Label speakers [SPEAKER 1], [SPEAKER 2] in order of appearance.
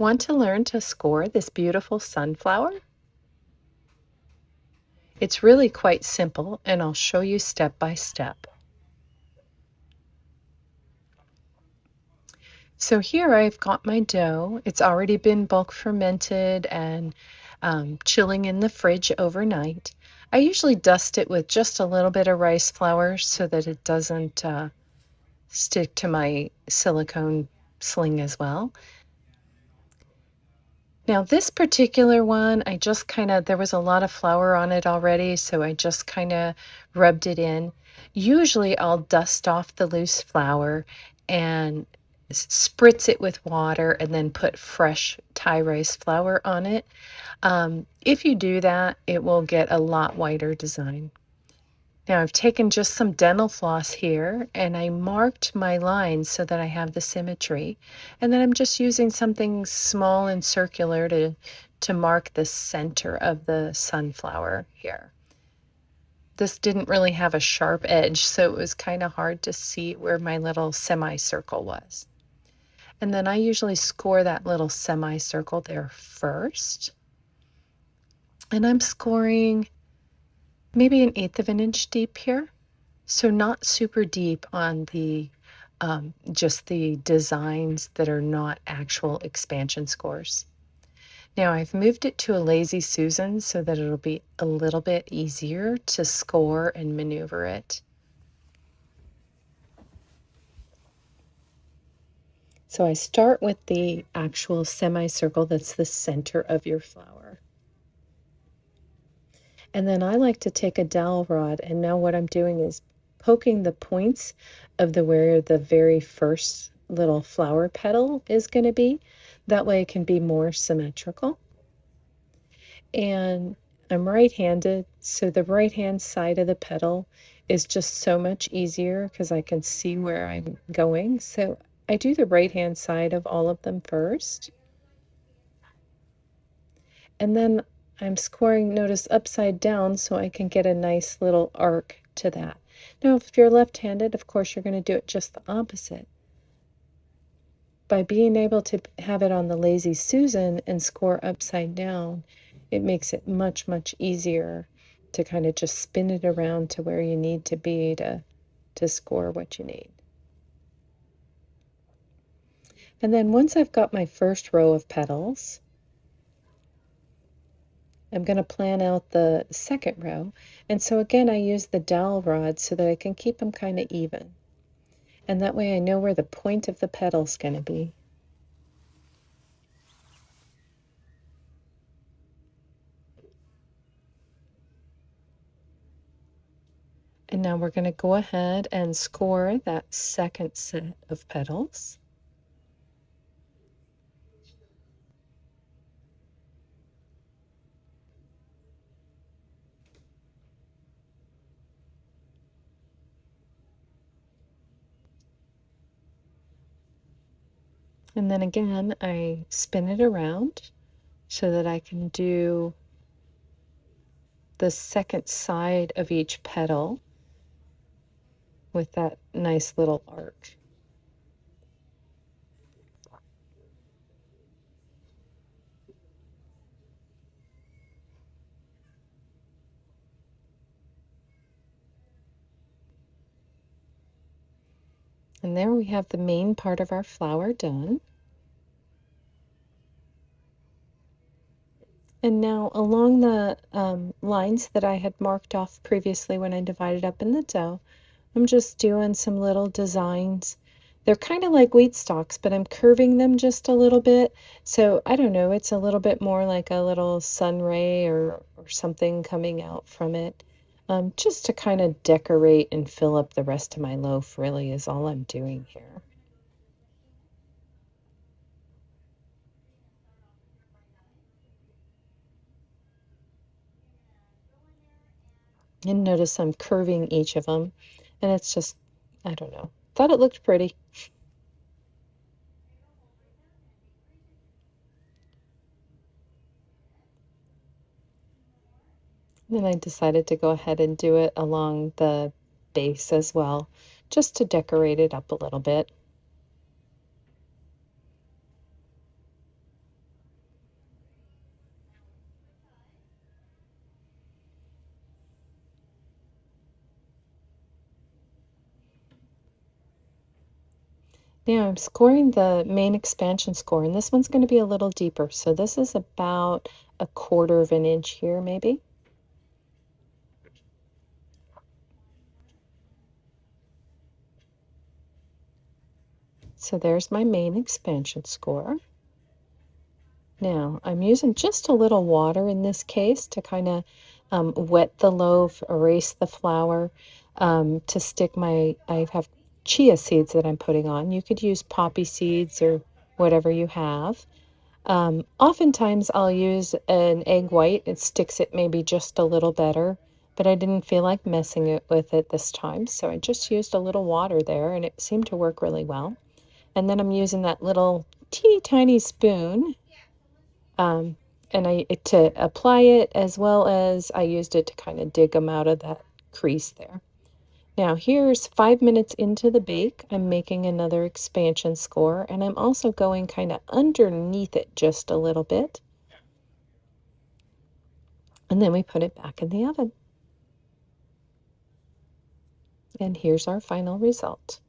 [SPEAKER 1] Want to learn to score this beautiful sunflower? It's really quite simple, and I'll show you step by step. So here I've got my dough. It's already been bulk fermented and chilling in the fridge overnight. I usually dust it with just a little bit of rice flour so that it doesn't stick to my silicone sling as well. Now this particular one, I just there was a lot of flour on it already, so I just kind of rubbed it in. Usually I'll dust off the loose flour and spritz it with water and then put fresh Thai rice flour on it. If you do that, it will get a lot whiter design. Now I've taken just some dental floss here and I marked my lines so that I have the symmetry. And then I'm just using something small and circular to mark the center of the sunflower here. This didn't really have a sharp edge, so it was kind of hard to see where my little semicircle was. And then I usually score that little semicircle there first. And I'm scoring maybe 1/8 of an inch deep here. So not super deep on the just the designs that are not actual expansion scores. Now I've moved it to a Lazy Susan so that it'll be a little bit easier to score and maneuver it. So I start with the actual semicircle that's the center of your flower. And then I like to take a dowel rod, and now what I'm doing is poking the points of where the very first little flower petal is going to be. That way it can be more symmetrical. And I'm right-handed, so the right-hand side of the petal is just so much easier because I can see where I'm going. So I do the right-hand side of all of them first. And then I'm scoring, notice, upside down so I can get a nice little arc to that. Now, if you're left-handed, of course, you're going to do it just the opposite. By being able to have it on the Lazy Susan and score upside down, it makes it much, much easier to kind of just spin it around to where you need to be to score what you need. And then once I've got my first row of petals, I'm going to plan out the second row. And so again, I use the dowel rod so that I can keep them kind of even. And that way I know where the point of the petal is going to be. And now we're going to go ahead and score that second set of petals. And then again, I spin it around so that I can do the second side of each petal with that nice little arc. And there we have the main part of our flower done. And now along the lines that I had marked off previously when I divided up in the dough, I'm just doing some little designs. They're kind of like wheat stalks, but I'm curving them just a little bit. So I don't know, it's a little bit more like a little sun ray or something coming out from it. Just to kind of decorate and fill up the rest of my loaf really is all I'm doing here. And notice I'm curving each of them, and it's just, I don't know, thought it looked pretty. Then I decided to go ahead and do it along the base as well, just to decorate it up a little bit. Now I'm scoring the main expansion score, and this one's going to be a little deeper. So this is about 1/4 of an inch here, maybe. So there's my main expansion score. Now I'm using just a little water in this case to kind of wet the loaf, erase the flour, to stick I have chia seeds that I'm putting on. You could use poppy seeds or whatever you have. Oftentimes I'll use an egg white. It sticks it maybe just a little better, but I didn't feel like messing it with it this time, so I just used a little water there, and it seemed to work really well. And then I'm using that little teeny tiny spoon, um, and to apply it, as well as I used it to kind of dig them out of that crease there. Now here's 5 minutes into the bake. I'm making another expansion score, and I'm also going kind of underneath it just a little bit. And then we put it back in the oven. And here's our final result.